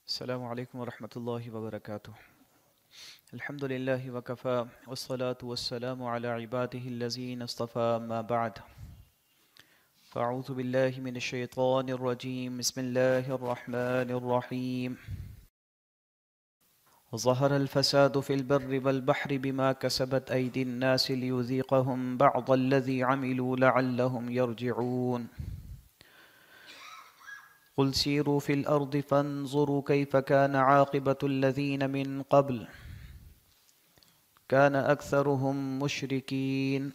السلام عليكم ورحمة الله وبركاته. الحمد لله وكفى والصلاة والسلام على عباده الذين اصطفى ما بعد. فأعوذ بالله من الشيطان الرجيم. بسم الله الرحمن الرحيم. ظهر الفساد في البر والبحر بما كسبت أيدي الناس ليذيقهم بعض الذي عملوا لعلهم يرجعون. قل سيروا في الأرض فانظروا كيف كان عاقبة الذين من قبل كان أكثرهم مشركين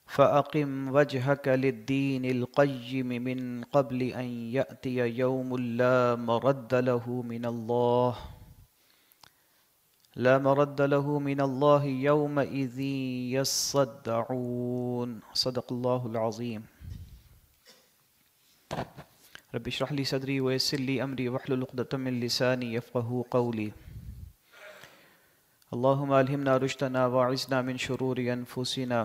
فأقم وجهك للدين القيم من قبل أن يأتي يوم لا مرد له من الله يومئذ يصدعون. صدق الله العظيم. رب اشرح لي صدري ويسر لي أمري واحلل عقدة من لساني يفقهوا قولي. اللهم ألهمنا رشدنا واعصمنا من شرور أنفسنا.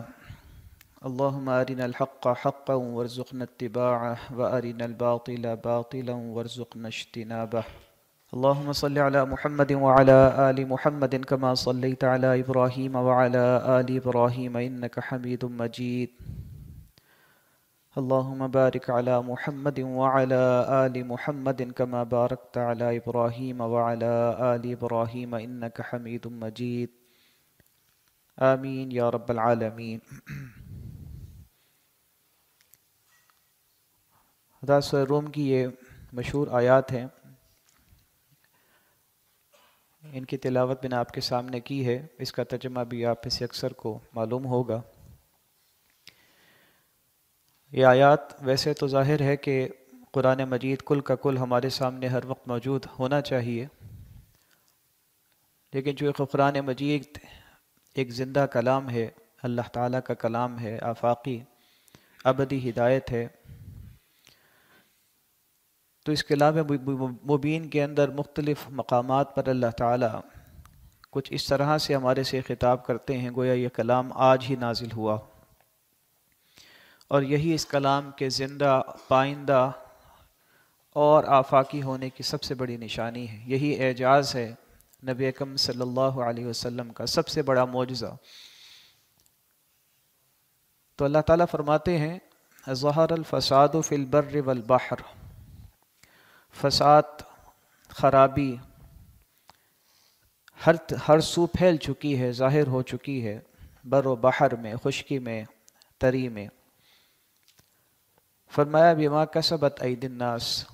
اللهم أرنا الحق حقا وارزقنا اتباعه وأرنا الباطل باطلا وارزقنا اجتنابه. اللهم صل على محمد وعلى آل محمد كما صليت على إبراهيم وعلى آل إبراهيم إنك حميد مجيد. اللهم بارك على محمد وعلى آل محمد كما باركت على إبراهيم وعلى آل إبراهيم إنك حميد مجيد. آمين يا رب العالمين. سورہ روم کی یہ مشہور آیات ہیں، ان کی تلاوت میں نے آپ کے سامنے کی ہے، اس کا ترجمہ بھی آپ میں سے اکثر کو معلوم ہوگا۔ یہ آیات ویسے تو ظاہر ہے کہ قرآن مجید کل کا کل ہمارے سامنے ہر وقت موجود ہونا چاہیے، لیکن جو قرآن مجید ایک زندہ کلام ہے، اللہ تعالیٰ کا کلام ہے، آفاقی ابدی ہدایت ہے، تو اس کلام مبین کے اندر مختلف مقامات پر اللہ تعالیٰ کچھ اس طرح سے ہمارے سے خطاب کرتے ہیں گویا یہ کلام آج ہی نازل ہوا، اور یہی اس کلام کے زندہ، پائندہ اور آفاقی ہونے کی سب سے بڑی نشانی ہے۔ یہی اعجاز ہے نبی اکرم صلی اللہ علیہ وسلم کا سب سے بڑا معجزہ۔ تو اللہ تعالیٰ فرماتے ہیں ظہر الفساد فی البر والبحر، فساد، خرابی ہر سو پھیل چکی ہے، ظاہر ہو چکی ہے، بر و بحر میں، خشکی میں، تری میں۔ فرمایا بما کسبت ایدی الناس،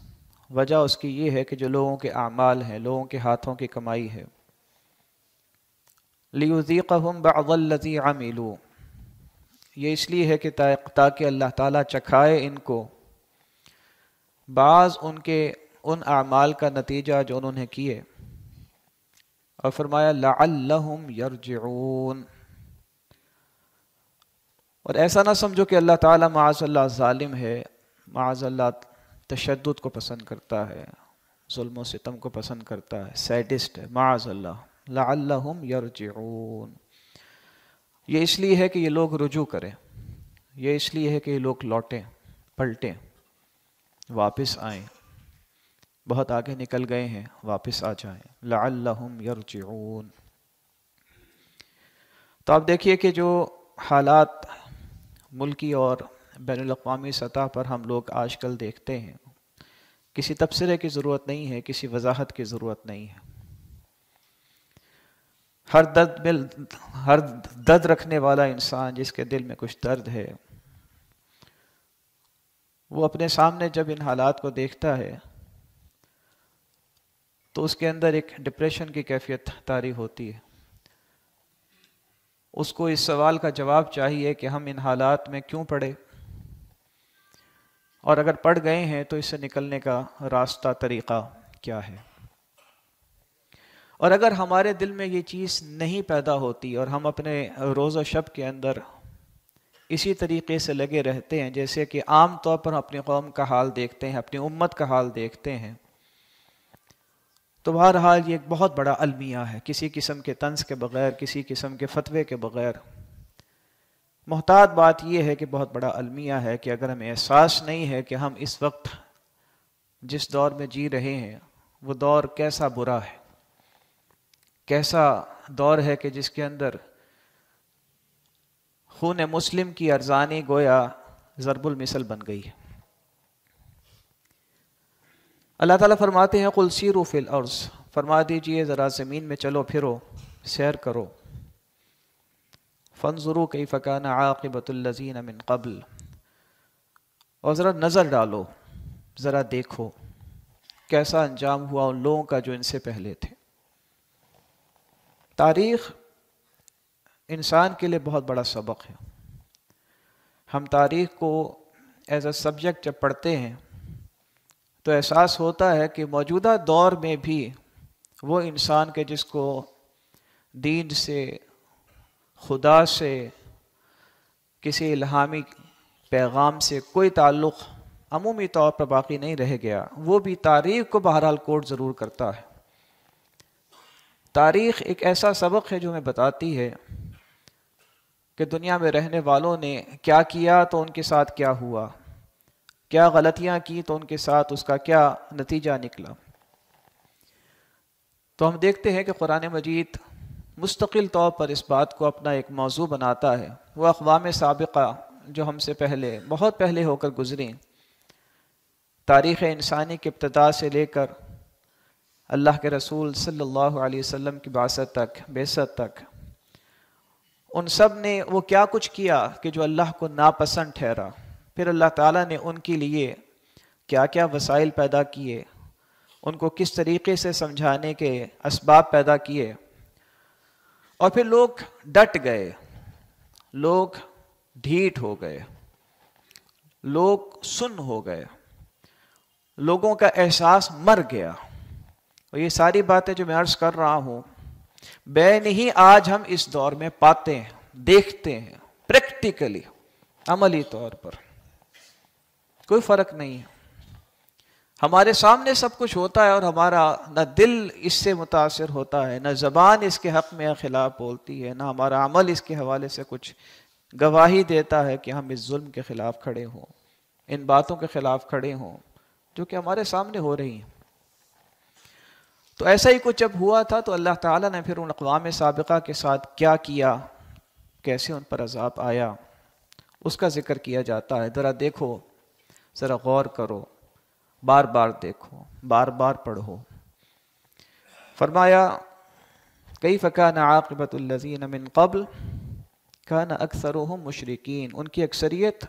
وجہ اس کی یہ ہے کہ جو لوگوں کے اعمال ہیں، لوگوں کے ہاتھوں کی کمائی ہے۔ لیذیقہم بعض الذی عملوا، یہ اس لیے ہے کہ تاکہ اللہ تعالیٰ چکھائے ان کو بعض ان اعمال کا نتیجہ جو انہوں نے کیے، اور فرمایا لعلہم یرجعون، اور ایسا نہ سمجھو کہ اللہ تعالیٰ معاذ اللہ ظالم ہے، معاذ اللہ تشدد کو پسند کرتا ہے، ظلم و ستم کو پسند کرتا ہے، سیڈسٹ ہے، معاذ اللہ۔ لعلہم یرجعون، یہ اس لیے ہے کہ یہ لوگ رجوع کریں، یہ اس لیے ہے کہ یہ لوگ لوٹیں، پلٹیں، واپس آئیں، بہت آگے نکل گئے ہیں، واپس آ جائیں۔ لعلہم یرجعون۔ تو آپ دیکھیے کہ جو حالات ملکی اور بین الاقوامی سطح پر ہم لوگ آج کل دیکھتے ہیں، کسی تبصرے کی ضرورت نہیں ہے، کسی وضاحت کی ضرورت نہیں ہے۔ ہر درد رکھنے والا انسان جس کے دل میں کچھ درد ہے، وہ اپنے سامنے جب ان حالات کو دیکھتا ہے تو اس کے اندر ایک ڈپریشن کی کیفیت طاری ہوتی ہے۔ اس کو اس سوال کا جواب چاہیے کہ ہم ان حالات میں کیوں پڑے، اور اگر پڑ گئے ہیں تو اس سے نکلنے کا راستہ، طریقہ کیا ہے۔ اور اگر ہمارے دل میں یہ چیز نہیں پیدا ہوتی اور ہم اپنے روز و شب کے اندر اسی طریقے سے لگے رہتے ہیں جیسے کہ عام طور پر اپنی قوم کا حال دیکھتے ہیں، اپنی امت کا حال دیکھتے ہیں، تو بہرحال یہ ایک بہت بڑا المیہ ہے، کسی قسم کے طنز کے بغیر، کسی قسم کے فتوے کے بغیر۔ محتاط بات یہ ہے کہ بہت بڑا المیہ ہے کہ اگر ہمیں احساس نہیں ہے کہ ہم اس وقت جس دور میں جی رہے ہیں وہ دور کیسا برا ہے، کیسا دور ہے کہ جس کے اندر خون مسلم کی ارزانی گویا ضرب المثل بن گئی ہے۔ اللہ تعالیٰ فرماتے ہیں قل سیروا فی الارض، فرما دیجئے ذرا زمین میں چلو پھرو، سیر کرو، فانظروا کیف کان عاقبۃ الذین من قبل، اور ذرا نظر ڈالو، ذرا دیکھو کیسا انجام ہوا ان لوگوں کا جو ان سے پہلے تھے۔ تاریخ انسان کے لیے بہت بڑا سبق ہے۔ ہم تاریخ کو ایز اے سبجیکٹ جب پڑھتے ہیں تو احساس ہوتا ہے کہ موجودہ دور میں بھی وہ انسان کے جس کو دین سے، خدا سے، کسی الہامی پیغام سے کوئی تعلق عمومی طور پر باقی نہیں رہ گیا، وہ بھی تاریخ کو بہرحال کوٹ ضرور کرتا ہے۔ تاریخ ایک ایسا سبق ہے جو ہمیں بتاتی ہے کہ دنیا میں رہنے والوں نے کیا کیا تو ان کے ساتھ کیا ہوا، کیا غلطیاں کی تو ان کے ساتھ اس کا کیا نتیجہ نکلا۔ تو ہم دیکھتے ہیں کہ قرآن مجید مستقل طور پر اس بات کو اپنا ایک موضوع بناتا ہے۔ وہ اقوام سابقہ جو ہم سے پہلے، بہت پہلے ہو کر گزریں، تاریخ انسانی کی ابتدا سے لے کر اللہ کے رسول صلی اللہ علیہ وسلم کی بعثت تک، ان سب نے وہ کیا کچھ کیا کہ جو اللہ کو ناپسند ٹھہرا، پھر اللہ تعالیٰ نے ان کے لیے کیا کیا وسائل پیدا کیے، ان کو کس طریقے سے سمجھانے کے اسباب پیدا کیے، اور پھر لوگ ڈٹ گئے، لوگ ڈھیٹ ہو گئے، لوگ سن ہو گئے، لوگوں کا احساس مر گیا۔ اور یہ ساری باتیں جو میں عرض کر رہا ہوں بین ہی آج ہم اس دور میں پاتے ہیں، دیکھتے ہیں، پریکٹیکلی، عملی طور پر کوئی فرق نہیں ہے۔ ہمارے سامنے سب کچھ ہوتا ہے اور ہمارا نہ دل اس سے متاثر ہوتا ہے، نہ زبان اس کے حق میں خلاف بولتی ہے، نہ ہمارا عمل اس کے حوالے سے کچھ گواہی دیتا ہے کہ ہم اس ظلم کے خلاف کھڑے ہوں، ان باتوں کے خلاف کھڑے ہوں جو کہ ہمارے سامنے ہو رہی ہیں۔ تو ایسا ہی کچھ جب ہوا تھا تو اللہ تعالیٰ نے پھر ان اقوام سابقہ کے ساتھ کیا کیا، کیسے ان پر عذاب آیا، اس کا ذکر کیا جاتا ہے۔ ذرا دیکھو، ذرا غور کرو، بار بار دیکھو، بار بار پڑھو۔ فرمایا کیف کان عاقبۃ الذین من قبل کان اکثرهم مشرکین، ان کی اکثریت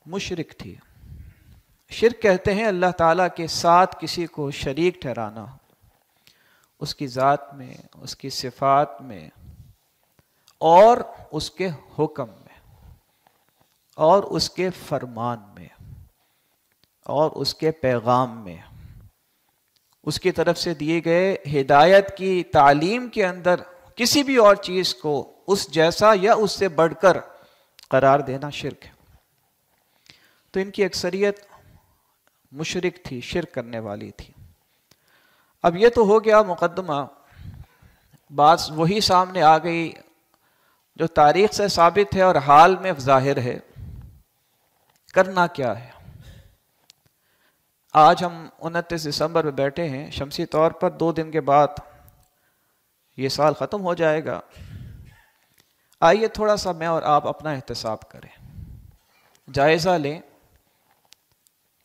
مشرک تھی۔ شرک کہتے ہیں اللہ تعالیٰ کے ساتھ کسی کو شریک ٹھہرانا، اس کی ذات میں، اس کی صفات میں، اور اس کے حکم میں، اور اس کے فرمان میں، اور اس کے پیغام میں، اس کی طرف سے دیے گئے ہدایت کی تعلیم کے اندر کسی بھی اور چیز کو اس جیسا یا اس سے بڑھ کر قرار دینا شرک ہے۔ تو ان کی اکثریت مشرک تھی، شرک کرنے والی تھی۔ اب یہ تو ہو گیا مقدمہ، بات وہی سامنے آ گئی جو تاریخ سے ثابت ہے اور حال میں ظاہر ہے۔ کرنا کیا ہے؟ آج ہم 29 دسمبر میں بیٹھے ہیں، شمسی طور پر 2 دن کے بعد یہ سال ختم ہو جائے گا۔ آئیے تھوڑا سا میں اور آپ اپنا احتساب کریں، جائزہ لیں،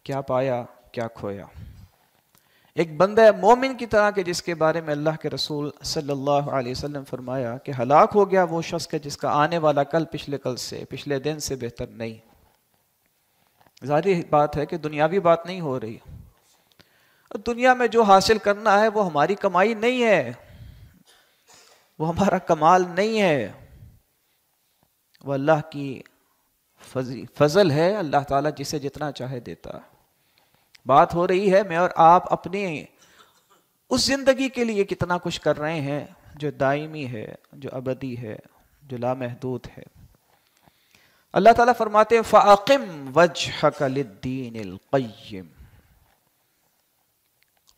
کیا پایا، کیا کھویا۔ ایک بندہ مومن کی طرح کہ جس کے بارے میں اللہ کے رسول صلی اللہ علیہ وسلم فرمایا کہ ہلاک ہو گیا وہ شخص کہ جس کا آنے والا کل پچھلے کل سے، پچھلے دن سے بہتر نہیں۔ ظاہری بات ہے کہ دنیاوی بات نہیں ہو رہی۔ دنیا میں جو حاصل کرنا ہے وہ ہماری کمائی نہیں ہے، وہ ہمارا کمال نہیں ہے، وہ اللہ کی فضل ہے۔ اللہ تعالیٰ جسے جتنا چاہے دیتا ہے۔ بات ہو رہی ہے میں اور آپ اپنی اس زندگی کے لیے کتنا کچھ کر رہے ہیں جو دائمی ہے، جو ابدی ہے، جو لامحدود ہے۔ اللہ تعالیٰ فرماتے ہیں فَأَقِمْ وَجْهَكَ لِلدِّينِ الْقَيِّمِ،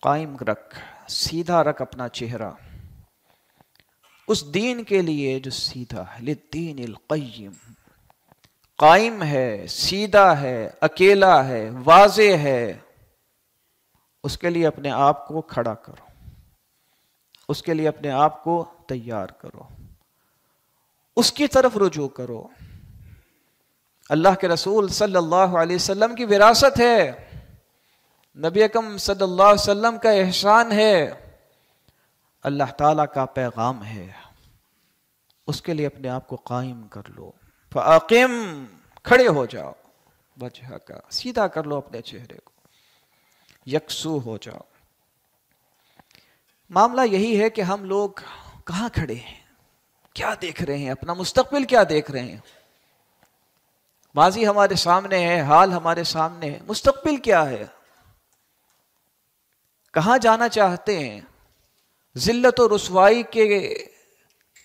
قائم رکھ، سیدھا رکھ اپنا چہرہ اس دین کے لیے جو سیدھا ہے، لِلدِّينِ الْقَيِّمِ، قائم ہے، سیدھا ہے، اکیلا ہے، واضح ہے، اس کے لیے اپنے آپ کو کھڑا کرو، اس کے لیے اپنے آپ کو تیار کرو، اس کی طرف رجوع کرو۔ اللہ کے رسول صلی اللہ علیہ وسلم کی وراثت ہے، نبی اکرم صلی اللہ علیہ وسلم کا احسان ہے، اللہ تعالیٰ کا پیغام ہے، اس کے لیے اپنے آپ کو قائم کر لو۔ فَأَقِمْ، کھڑے ہو جاؤ، وجہ کا سیدھا کر لو اپنے چہرے کو، یکسو ہو جاؤ۔ معاملہ یہی ہے کہ ہم لوگ کہاں کھڑے ہیں، کیا دیکھ رہے ہیں، اپنا مستقبل کیا دیکھ رہے ہیں؟ ماضی ہمارے سامنے ہے، حال ہمارے سامنے ہے، مستقبل کیا ہے؟ کہاں جانا چاہتے ہیں؟ ذلت و رسوائی کے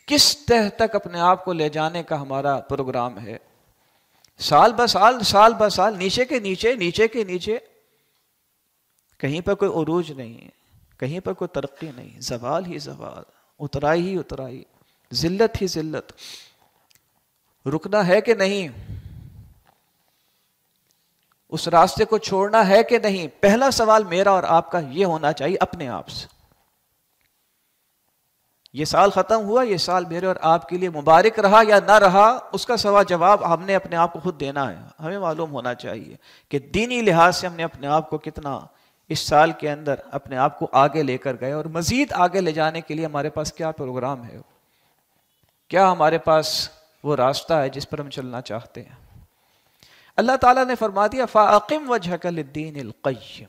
کس تہ تک اپنے آپ کو لے جانے کا ہمارا پروگرام ہے؟ سال بہ سال، سال بہ سال، نیچے کے نیچے، نیچے کے نیچے، کہیں پر کوئی عروج نہیں ہے، کہیں پر کوئی ترقی نہیں، زوال ہی زوال، اترائی ہی اترائی، ذلت ہی ذلت۔ رکنا ہے کہ نہیں؟ اس راستے کو چھوڑنا ہے کہ نہیں؟ پہلا سوال میرا اور آپ کا یہ ہونا چاہیے اپنے آپ سے۔ یہ سال ختم ہوا، یہ سال میرے اور آپ کے لیے مبارک رہا یا نہ رہا، اس کا سوال جواب ہم نے اپنے آپ کو خود دینا ہے۔ ہمیں معلوم ہونا چاہیے کہ دینی لحاظ سے ہم نے اپنے آپ کو کتنا اس سال کے اندر اپنے آپ کو آگے لے کر گئے، اور مزید آگے لے جانے کے لیے ہمارے پاس کیا پروگرام ہے، کیا ہمارے پاس وہ راستہ ہے جس پر ہم چلنا چاہتے ہیں۔ اللہ تعالیٰ نے فرما دیا فَأَقِمْ وَجْهَكَ لِلدِّينِ الْقَيِّمِ،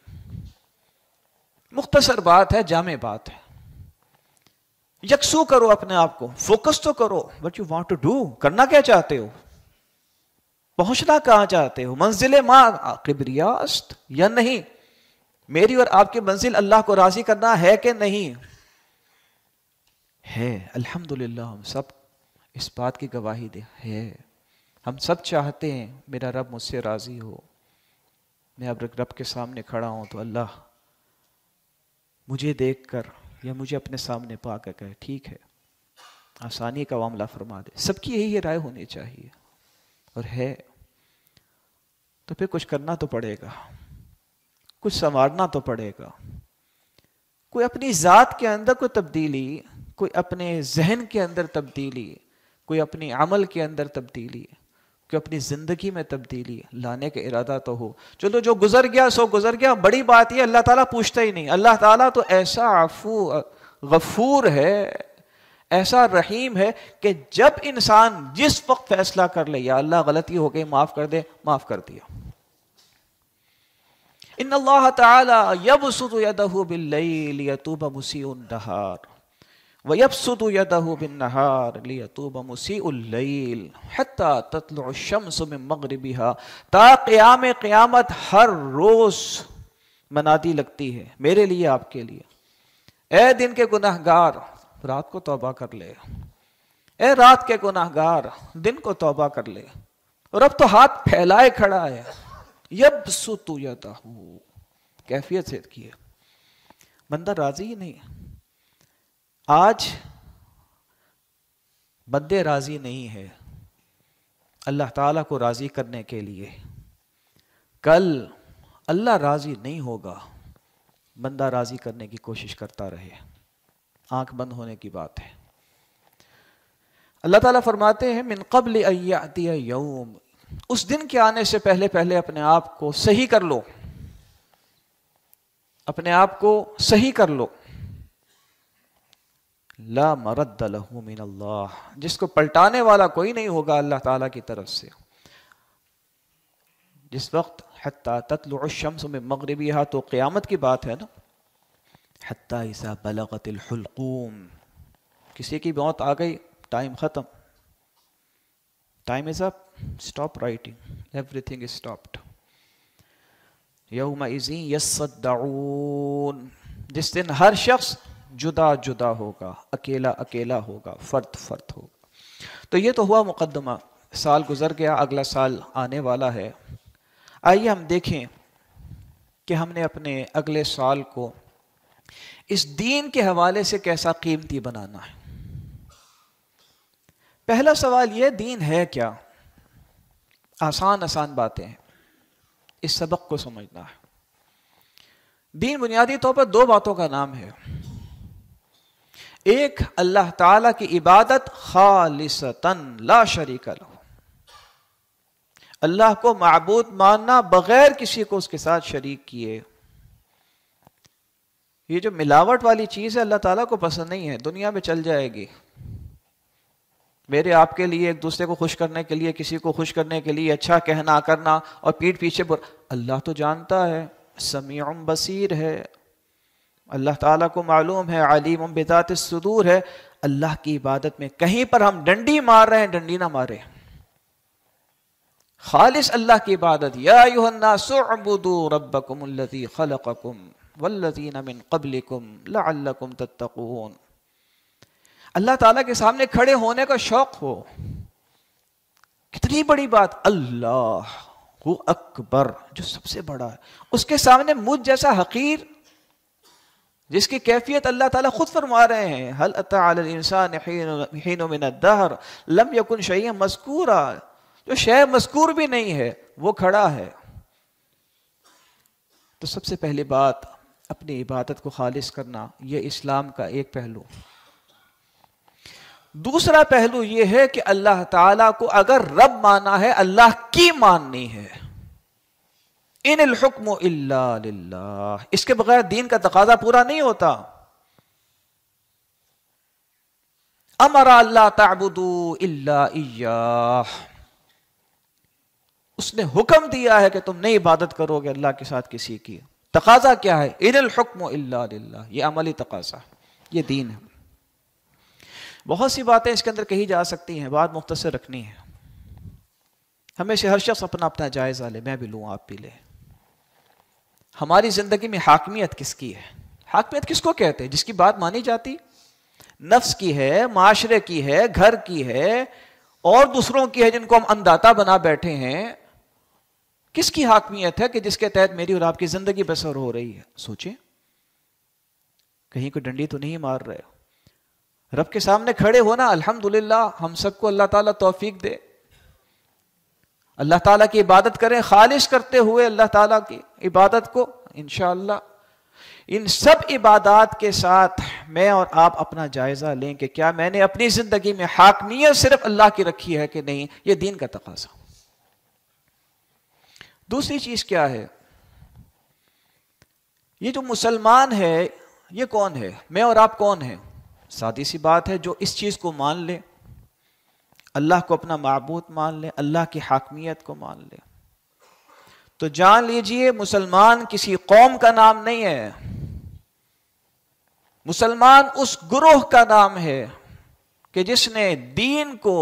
مختصر بات ہے، جامع بات ہے۔ یکسو کرو اپنے آپ کو، فوکس تو کرو، what you want to do، کرنا کیا چاہتے ہو، پہنچنا کہاں چاہتے ہو، منزل ما کبریاست یا نہیں، میری اور آپ کی منزل اللہ کو راضی کرنا ہے کہ نہیں ہے؟ الحمدللہ ہم سب اس بات کی گواہی دے ہے، ہم سب چاہتے ہیں میرا رب مجھ سے راضی ہو، میں اب رب کے سامنے کھڑا ہوں تو اللہ مجھے دیکھ کر یا مجھے اپنے سامنے پا کر کہے ٹھیک ہے، آسانی کا معاملہ فرما دے۔ سب کی یہی رائے ہونی چاہیے، اور ہے تو پھر کچھ کرنا تو پڑے گا، کچھ سنوارنا تو پڑے گا، کوئی اپنی ذات کے اندر کوئی تبدیلی، کوئی اپنے ذہن کے اندر تبدیلی، کوئی اپنی عمل کے اندر تبدیلی، کوئی اپنی زندگی میں تبدیلی لانے کا ارادہ تو ہو۔ چلو جو گزر گیا سو گزر گیا، بڑی بات یہ اللہ تعالیٰ پوچھتا ہی نہیں۔ اللہ تعالیٰ تو ایسا عفو غفور ہے، ایسا رحیم ہے کہ جب انسان جس وقت فیصلہ کر لے یا اللہ غلطی ہو گئی معاف کر دے، معاف کر دیا۔ ان اللہ تعالی یبسط یدہ باللیل لیتوب مسیء النہار وَيَبْسُطُ يَدَهُ بِالنَّهَارِ لِيَتُوبَ مُسِيءُ اللَّيْلِ حَتَّى تَطْلُعُ الشَّمْسُ مِن مَغْرِبِهَا، تا قیام قیامت ہر روز منادی لگتی ہے میرے لیے، آپ کے لیے۔ اے دن کے گناہگار، رات کو توبہ کر لے، اے رات کے گناہگار، دن کو توبہ کر لے۔ اور اب تو ہاتھ پھیلائے کھڑا ہے، یبسط یدہ، کیفیت سے کی ہے، بندہ راضی ہی نہیں۔ آج بندے راضی نہیں ہے اللہ تعالیٰ کو راضی کرنے کے لیے، کل اللہ راضی نہیں ہوگا، بندہ راضی کرنے کی کوشش کرتا رہے، آنکھ بند ہونے کی بات ہے۔ اللہ تعالیٰ فرماتے ہیں من قبل ان یأتی یوم، اس دن کے آنے سے پہلے پہلے اپنے آپ کو صحیح کر لو، اپنے آپ کو صحیح کر لو۔ لا مرد لہ من اللہ، جس کو پلٹانے والا کوئی نہیں ہوگا اللہ تعالیٰ کی طرف سے۔ جس وقت حتی تطلع الشمس من مغربیہا، تو قیامت کی بات ہے نا، حتی اذا بلغت الحلقوم، کسی کی موت آ گئی، ٹائم ختم، time is up, stop writing, every thing is stopped. یومئذ یصدعون، جس دن ہر شخص جدا جدا ہوگا، اکیلا اکیلا ہوگا، فرد فرد ہوگا۔ تو یہ تو ہوا مقدمہ، سال گزر گیا، اگلا سال آنے والا ہے۔ آئیے ہم دیکھیں کہ ہم نے اپنے اگلے سال کو اس دین کے حوالے سے کیسا قیمتی بنانا ہے۔ پہلا سوال یہ، دین ہے کیا؟ آسان آسان باتیں ہیں، اس سبق کو سمجھنا ہے۔ دین بنیادی طور پر دو باتوں کا نام ہے. ایک اللہ تعالی کی عبادت خالصتاً لا شریک لہ، اللہ کو معبود ماننا بغیر کسی کو اس کے ساتھ شریک کیے. یہ جو ملاوٹ والی چیز ہے اللہ تعالیٰ کو پسند نہیں ہے. دنیا میں چل جائے گی، میرے آپ کے لیے ایک دوسرے کو خوش کرنے کے لیے، کسی کو خوش کرنے کے لیے اچھا کہنا کرنا اور پیٹھ پیچھے اللہ تو جانتا ہے، سمیع بصیر ہے، اللہ تعالیٰ کو معلوم ہے، علیم بذات الصدور ہے. اللہ کی عبادت میں کہیں پر ہم ڈنڈی مار رہے ہیں، ڈنڈی نہ مارے. خالص اللہ کی عبادت. یا ایھا الناس اعبدوا ربکم الذی خلقکم والذین من قبلکم لعلکم تتقون. اللہ تعالیٰ کے سامنے کھڑے ہونے کا شوق ہو. کتنی بڑی بات، اللہ اکبر جو سب سے بڑا ہے، اس کے سامنے مجھ جیسا حقیر جس کی کیفیت اللہ تعالیٰ خود فرما رہے ہیں، هل اتى على الانسان حين من الدهر لم يكن شيئا مذکورا، جو شے مذکور بھی نہیں ہے وہ کھڑا ہے. تو سب سے پہلی بات اپنی عبادت کو خالص کرنا، یہ اسلام کا ایک پہلو. دوسرا پہلو یہ ہے کہ اللہ تعالیٰ کو اگر رب مانا ہے، اللہ کی ماننی ہے. ان الحکم الا للہ، اس کے بغیر دین کا تقاضا پورا نہیں ہوتا. امر اللہ تعبدوا الا ایاہ، اس نے حکم دیا ہے کہ تم نہیں عبادت کرو گے اللہ کے ساتھ کسی کی. تقاضا کیا ہے؟ ان الحکم الا للہ، یہ عملی تقاضا، یہ دین ہے. بہت سی باتیں اس کے اندر کہی جا سکتی ہیں، بات مختصر رکھنی ہے. ہمیشہ ہر شخص اپنا اپنا جائزہ لے، میں بھی لوں آپ بھی لیں. ہماری زندگی میں حاکمیت کس کی ہے؟ حاکمیت کس کو کہتے ہیں؟ جس کی بات مانی جاتی، نفس کی ہے، معاشرے کی ہے، گھر کی ہے اور دوسروں کی ہے جن کو ہم انداتا بنا بیٹھے ہیں. کس کی حاکمیت ہے کہ جس کے تحت میری اور آپ کی زندگی بسر ہو رہی ہے؟ سوچیں، کہیں کوئی ڈنڈی تو نہیں مار رہے. رب کے سامنے کھڑے ہونا، الحمدللہ ہم سب کو اللہ تعالیٰ توفیق دے. اللہ تعالیٰ کی عبادت کریں خالص کرتے ہوئے اللہ تعالیٰ کی عبادت کو. انشاءاللہ ان سب عبادات کے ساتھ میں اور آپ اپنا جائزہ لیں کہ کیا میں نے اپنی زندگی میں حاکمیت صرف اللہ کی رکھی ہے کہ نہیں. یہ دین کا تقاضا. دوسری چیز کیا ہے؟ یہ جو مسلمان ہے یہ کون ہے؟ میں اور آپ کون ہیں؟ سادی سی بات ہے، جو اس چیز کو مان لے، اللہ کو اپنا معبود مان لے، اللہ کی حاکمیت کو مان لے، تو جان لیجئے مسلمان کسی قوم کا نام نہیں ہے. مسلمان اس گروہ کا نام ہے کہ جس نے دین کو،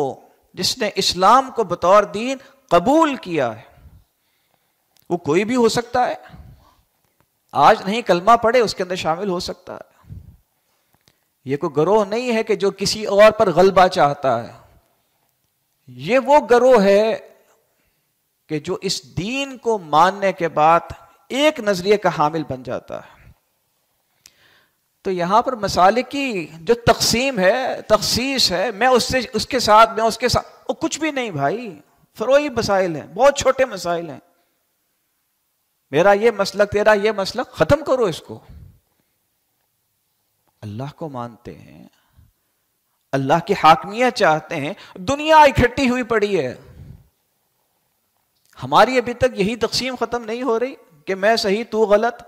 جس نے اسلام کو بطور دین قبول کیا ہے. وہ کوئی بھی ہو سکتا ہے، آج نہیں کلمہ پڑھے اس کے اندر شامل ہو سکتا ہے. یہ کوئی گروہ نہیں ہے کہ جو کسی اور پر غلبہ چاہتا ہے. یہ وہ گروہ ہے کہ جو اس دین کو ماننے کے بعد ایک نظریے کا حامل بن جاتا ہے. تو یہاں پر مسالک کی جو تقسیم ہے، تخصیص ہے، میں اس کے ساتھ وہ کچھ بھی نہیں بھائی. فروعی مسائل ہیں، بہت چھوٹے مسائل ہیں. میرا یہ مسلک، تیرا یہ مسلک، ختم کرو اس کو. اللہ کو مانتے ہیں، اللہ کی حاکمیت چاہتے ہیں. دنیا اکٹھی ہوئی پڑی ہے. ہماری ابھی تک یہی تقسیم ختم نہیں ہو رہی کہ میں صحیح تو غلط.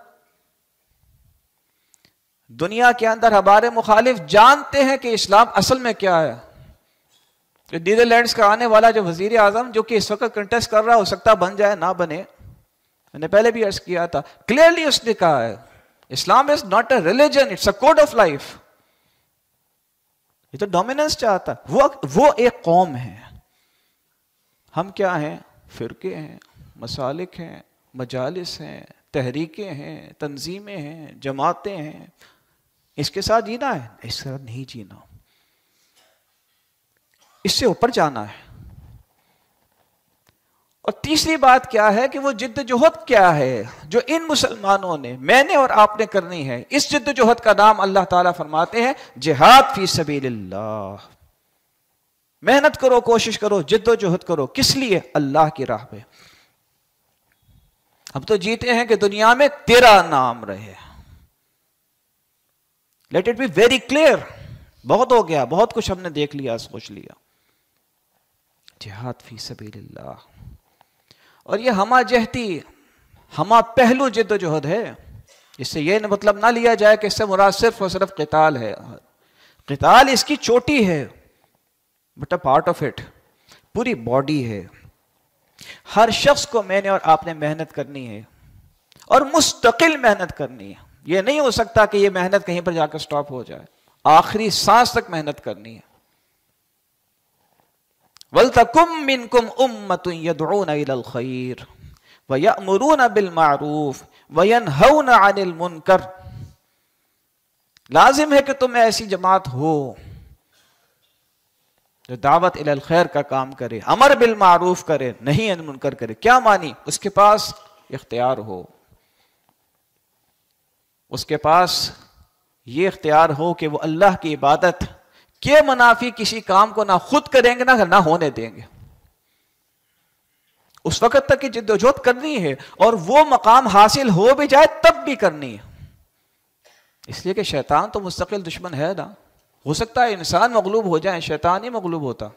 دنیا کے اندر ہمارے مخالف جانتے ہیں کہ اسلام اصل میں کیا ہے. نیدرلینڈز کا آنے والا جو وزیر اعظم جو کہ اس وقت کنٹیسٹ کر رہا، ہو سکتا بن جائے نہ بنے، میں نے پہلے بھی عرض کیا تھا، کلیئرلی اس نے کہا ہے Islam is not a religion, it's a code of life. یہ تو ڈومیننس چاہتا ہے. وہ ایک قوم ہے. ہم کیا ہیں؟ فرقے ہیں، مسالک ہیں، مجالس ہیں، تحریکیں ہیں، تنظیمیں ہیں، جماعتیں ہیں. اس کے ساتھ جینا ہے؟ اس کے ساتھ نہیں جینا، اس سے اوپر جانا ہے. اور تیسری بات کیا ہے کہ وہ جد جہد کیا ہے جو ان مسلمانوں نے، میں نے اور آپ نے کرنی ہے. اس جد جہد کا نام اللہ تعالیٰ فرماتے ہیں جہاد فی سبیل اللہ. محنت کرو، کوشش کرو، جد و جہد کرو. کس لیے؟ اللہ کی راہ پہ. ہم تو جیتے ہیں کہ دنیا میں تیرا نام رہے. Let it be very clear. بہت ہو گیا, بہت کچھ ہم نے دیکھ لیا, سوچ لیا. جہاد فی سبیل اللہ, اور یہ ہما جہتی ہما پہلو جد و جہد ہے. اس سے یہ مطلب نہ لیا جائے کہ اس سے مراد صرف اور صرف قتال ہے. قتال اس کی چوٹی ہے, but a part of it, پوری باڈی ہے. ہر شخص کو میں نے اور آپ نے محنت کرنی ہے, اور مستقل محنت کرنی ہے. یہ نہیں ہو سکتا کہ یہ محنت کہیں پر جا کر سٹاپ ہو جائے. آخری سانس تک محنت کرنی ہے. وَلْتَكُمْ مِنْكُمْ أُمَّةٌ يَدْعُونَ إِلَى الْخَيْرِ وَيَأْمُرُونَ بِالْمَعْرُوفِ وَيَنْهَوْنَ عَنِ الْمُنْكَرِ. لازم ہے کہ تم ایسی جماعت ہو جو دعوت الی الخیر کا کام کرے, امر بالمعروف کرے, نہیں عن المنکر کرے. کیا مانی؟ اس کے پاس اختیار ہو, اس کے پاس یہ اختیار ہو کہ وہ اللہ کی عبادت کے منافی کسی کام کو نہ خود کریں گے نہ ہونے دیں گے. اس وقت تک کی جد و جہد کرنی ہے, اور وہ مقام حاصل ہو بھی جائے تب بھی کرنی ہے. اس لیے کہ شیطان تو مستقل دشمن ہے نا. ہو سکتا ہے انسان مغلوب ہو جائے, شیطان ہی مغلوب ہوتا.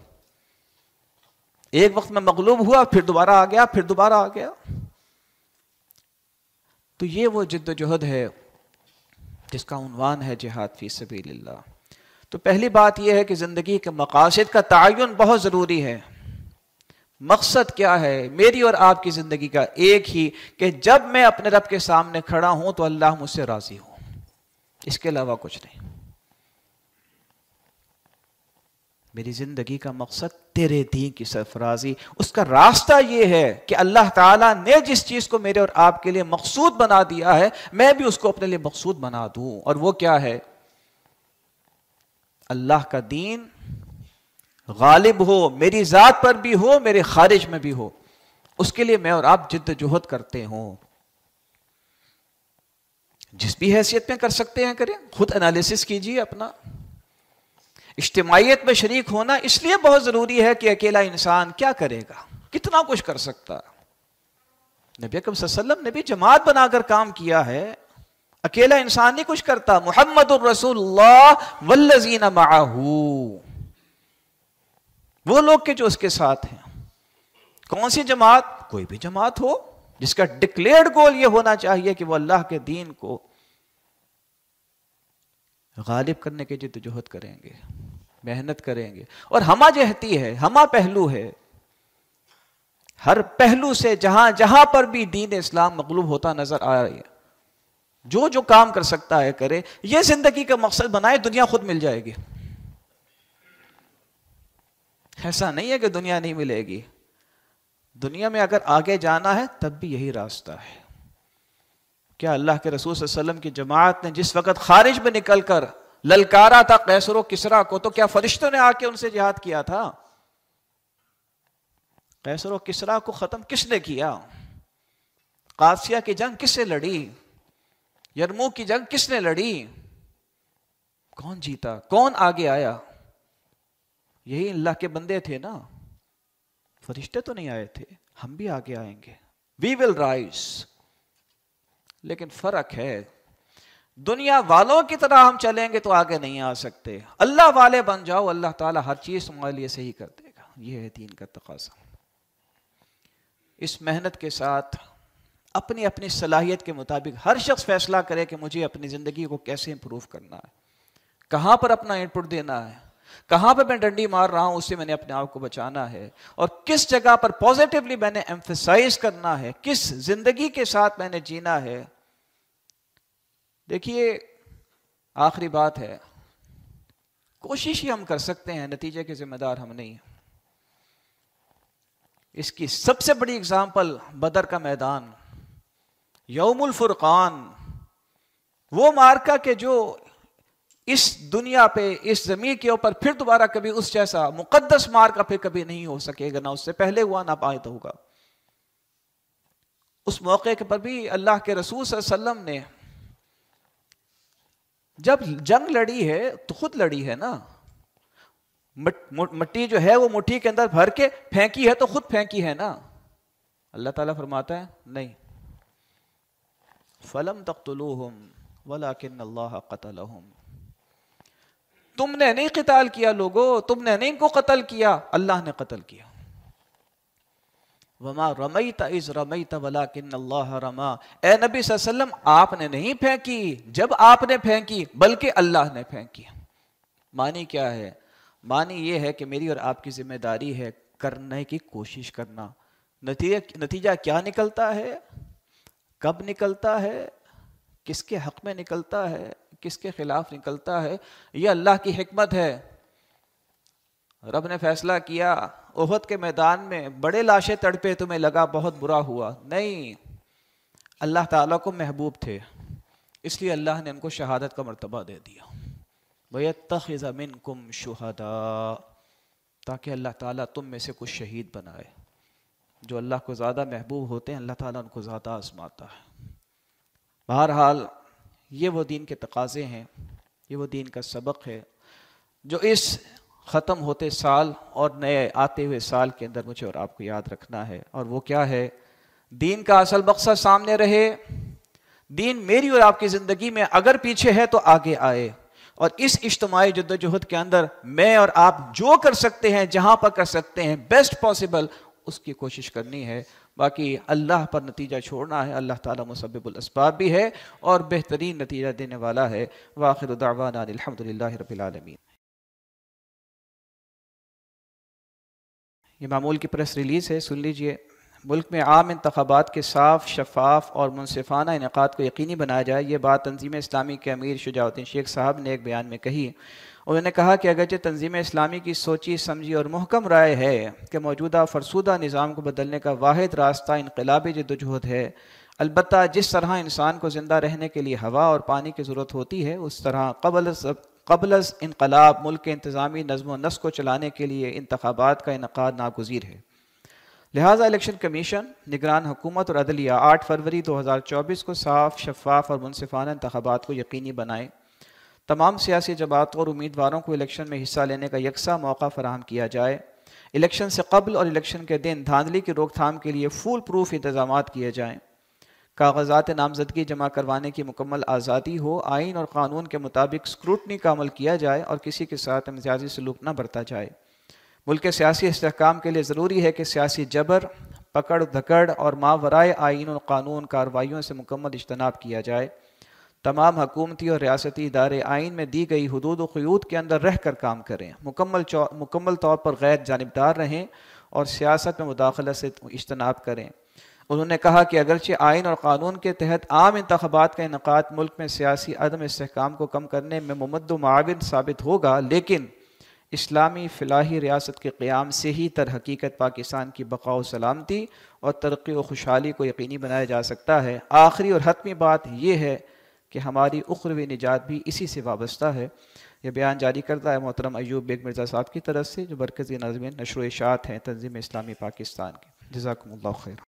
ایک وقت میں مغلوب ہوا, پھر دوبارہ آ گیا, پھر دوبارہ آ گیا. تو یہ وہ جد و جہد ہے جس کا عنوان ہے جہاد فی سبیل اللہ. تو پہلی بات یہ ہے کہ زندگی کے مقاصد کا تعین بہت ضروری ہے. مقصد کیا ہے میری اور آپ کی زندگی کا؟ ایک ہی, کہ جب میں اپنے رب کے سامنے کھڑا ہوں تو اللہ مجھ سے راضی ہو, اس کے علاوہ کچھ نہیں. میری زندگی کا مقصد تیرے دین کی سرفرازی. اس کا راستہ یہ ہے کہ اللہ تعالیٰ نے جس چیز کو میرے اور آپ کے لیے مقصود بنا دیا ہے, میں بھی اس کو اپنے لیے مقصود بنا دوں. اور وہ کیا ہے؟ اللہ کا دین غالب ہو, میری ذات پر بھی ہو, میرے خارج میں بھی ہو. اس کے لیے میں اور آپ جد جہد کرتے ہوں. جس بھی حیثیت میں کر سکتے ہیں کریں. خود انالیسس کیجئے اپنا. اجتماعیت میں شریک ہونا اس لیے بہت ضروری ہے کہ اکیلا انسان کیا کرے گا, کتنا کچھ کر سکتا. نبی اکرم صلی اللہ علیہ وسلم نے بھی جماعت بنا کر کام کیا ہے. اکیلا انسان نہیں کچھ کرتا. محمد الرسول اللہ والذین معہ, وہ لوگ کے جو اس کے ساتھ ہیں. کون سی جماعت؟ کوئی بھی جماعت ہو جس کا ڈکلیئرڈ گول یہ ہونا چاہیے کہ وہ اللہ کے دین کو غالب کرنے کے جد جہد کریں گے, محنت کریں گے. اور ہما جہتی ہے, ہما پہلو ہے. ہر پہلو سے جہاں جہاں پر بھی دین اسلام مغلوب ہوتا نظر آ رہی ہے, جو جو کام کر سکتا ہے کرے. یہ زندگی کا مقصد بنائے, دنیا خود مل جائے گی. ایسا نہیں ہے کہ دنیا نہیں ملے گی. دنیا میں اگر آگے جانا ہے تب بھی یہی راستہ ہے. کیا اللہ کے رسول صلی اللہ علیہ وسلم کی جماعت نے جس وقت خارج میں نکل کر للکارا تھا قیصر و کسریٰ کو, تو کیا فرشتوں نے آ کے ان سے جہاد کیا تھا؟ قیصر و کسریٰ کو ختم کس نے کیا؟ قادسیہ کی جنگ کس سے لڑی؟ یرموک کی جنگ کس نے لڑی؟ کون جیتا؟ کون آگے آیا؟ یہی اللہ کے بندے تھے نا. فرشتے تو نہیں آئے تھے. ہم بھی آگے آئیں گے. وی ول رائز. لیکن فرق ہے, دنیا والوں کی طرح ہم چلیں گے تو آگے نہیں آ سکتے. اللہ والے بن جاؤ, اللہ تعالیٰ ہر چیز تمہارے لیے صحیح کر دے گا. یہ ہے دین کا تقاضا. اس محنت کے ساتھ اپنی اپنی صلاحیت کے مطابق ہر شخص فیصلہ کرے کہ مجھے اپنی زندگی کو کیسے امپروو کرنا ہے, کہاں پر اپنا ان پٹ دینا ہے, کہاں پہ میں ڈنڈی مار رہا ہوں اس سے میں نے اپنے آپ کو بچانا ہے, اور کس جگہ پر پازیٹیولی میں نے ایمفیسائز کرنا ہے, کس زندگی کے ساتھ میں نے جینا ہے. دیکھیے آخری بات ہے, کوشش ہی ہم کر سکتے ہیں, نتیجے کے ذمہ دار ہم نہیں ہیں. اس کی سب سے بڑی اگزامپل بدر کا میدان, یوم الفرقان, وہ مارکا کہ جو اس دنیا پہ, اس زمین کے اوپر پھر دوبارہ کبھی اس جیسا مقدس مارکا پھر کبھی نہیں ہو سکے گا, نہ اس سے پہلے ہوا نہ بعد ہوگا. اس موقع پر بھی اللہ کے رسول صلی اللہ علیہ وسلم نے جب جنگ لڑی ہے تو خود لڑی ہے نا. مٹی جو ہے وہ مٹھی کے اندر بھر کے پھینکی ہے تو خود پھینکی ہے نا. اللہ تعالیٰ فرماتا ہے نہیں, فلم تقتلوہم ولکن اللہ قتلہم، تم نے نہیں قتال کیا لوگو، تم نے نہیں ان کو قتل کیا، اللہ نے قتل کیا۔ وما رمیت اذ رمیت ولکن اللہ رما، اے نبی صلی اللہ علیہ وسلم آپ نے نہیں پھینکی جب آپ نے پھینکی بلکہ اللہ نے پھینکی۔ معنی کیا ہے؟ معنی یہ ہے کہ میری اور آپ کی ذمہ داری ہے کرنے کی کوشش کرنا۔ نتیجہ کیا نکلتا ہے، کب نکلتا ہے، کس کے حق میں نکلتا ہے، کس کے خلاف نکلتا ہے، یہ اللہ کی حکمت ہے۔ رب نے فیصلہ کیا احد کے میدان میں بڑے لاشیں تڑپے، تمہیں لگا بہت برا ہوا، نہیں، اللہ تعالیٰ کو محبوب تھے اس لیے اللہ نے ان کو شہادت کا مرتبہ دے دیا۔ وَيَتَّخِذَ مِنْكُمْ شُهَدَاءَ، تاکہ اللہ تعالیٰ تم میں سے کچھ شہید بنائے۔ جو اللہ کو زیادہ محبوب ہوتے ہیں اللہ تعالیٰ ان کو زیادہ آزماتا ہے۔ بہرحال یہ وہ دین کے تقاضے ہیں، یہ وہ دین کا سبق ہے جو اس ختم ہوتے سال اور نئے آتے ہوئے سال کے اندر مجھے اور آپ کو یاد رکھنا ہے۔ اور وہ کیا ہے؟ دین کا اصل مقصد سامنے رہے، دین میری اور آپ کی زندگی میں اگر پیچھے ہے تو آگے آئے، اور اس اجتماعی جدوجہد کے اندر میں اور آپ جو کر سکتے ہیں، جہاں پر کر سکتے ہیں بیسٹ پاسبل اس کی کوشش کرنی ہے۔ باقی اللہ پر نتیجہ چھوڑنا ہے، اللہ تعالیٰ مسبب الاسباب بھی ہے اور بہترین نتیجہ دینے والا ہے۔ وآخر دعوانا الحمدللہ رب العالمین۔ یہ معمول کی پریس ریلیز ہے، سن لیجئے۔ ملک میں عام انتخابات کے صاف، شفاف اور منصفانہ انعقاد کو یقینی بنایا جائے، یہ بات تنظیم اسلامی کے امیر شجاع الدین شیخ صاحب نے ایک بیان میں کہی۔ انہوں نے کہا کہ اگرچہ تنظیم اسلامی کی سوچی سمجھی اور محکم رائے ہے کہ موجودہ فرسودہ نظام کو بدلنے کا واحد راستہ انقلابی جدوجہد ہے، البتہ جس طرح انسان کو زندہ رہنے کے لیے ہوا اور پانی کی ضرورت ہوتی ہے، اس طرح قبل از انقلاب ملک کے انتظامی نظم و نسق کو چلانے کے لیے انتخابات کا انعقاد ناگزیر ہے۔ لہٰذا الیکشن کمیشن، نگران حکومت اور عدلیہ 8 فروری 2024 کو صاف، شفاف اور منصفانہ انتخابات کو یقینی بنائیں۔ تمام سیاسی جماعتوں اور امیدواروں کو الیکشن میں حصہ لینے کا یکساں موقع فراہم کیا جائے۔ الیکشن سے قبل اور الیکشن کے دن دھاندلی کی روک تھام کے لیے فول پروف انتظامات کیے جائیں۔ کاغذات نامزدگی جمع کروانے کی مکمل آزادی ہو، آئین اور قانون کے مطابق اسکروٹنی کا عمل کیا جائے اور کسی کے ساتھ امتیازی سلوک نہ برتا جائے۔ ملک کے سیاسی استحکام کے لیے ضروری ہے کہ سیاسی جبر، پکڑ دھکڑ اور ماورائے آئین اور قانون کارروائیوں سے مکمل اجتناب کیا جائے۔ تمام حکومتی اور ریاستی ادارے آئین میں دی گئی حدود و قیود کے اندر رہ کر کام کریں، مکمل طور پر غیر جانبدار رہیں اور سیاست میں مداخلت سے اجتناب کریں۔ انہوں نے کہا کہ اگرچہ آئین اور قانون کے تحت عام انتخابات کا انعقاد ملک میں سیاسی عدم استحکام کو کم کرنے میں ممد و معاون ثابت ہوگا، لیکن اسلامی فلاحی ریاست کے قیام سے ہی در حقیقت پاکستان کی بقا و سلامتی اور ترقی و خوشحالی کو یقینی بنایا جا سکتا ہے۔ آخری اور حتمی بات یہ ہے کہ ہماری اخروی نجات بھی اسی سے وابستہ ہے۔ یہ بیان جاری کرتا ہے محترم ایوب بیگ مرزا صاحب کی طرف سے، جو مرکزی ناظمین نشر و اشاعت ہیں تنظیم اسلامی پاکستان کے۔ جزاکم اللہ خیر۔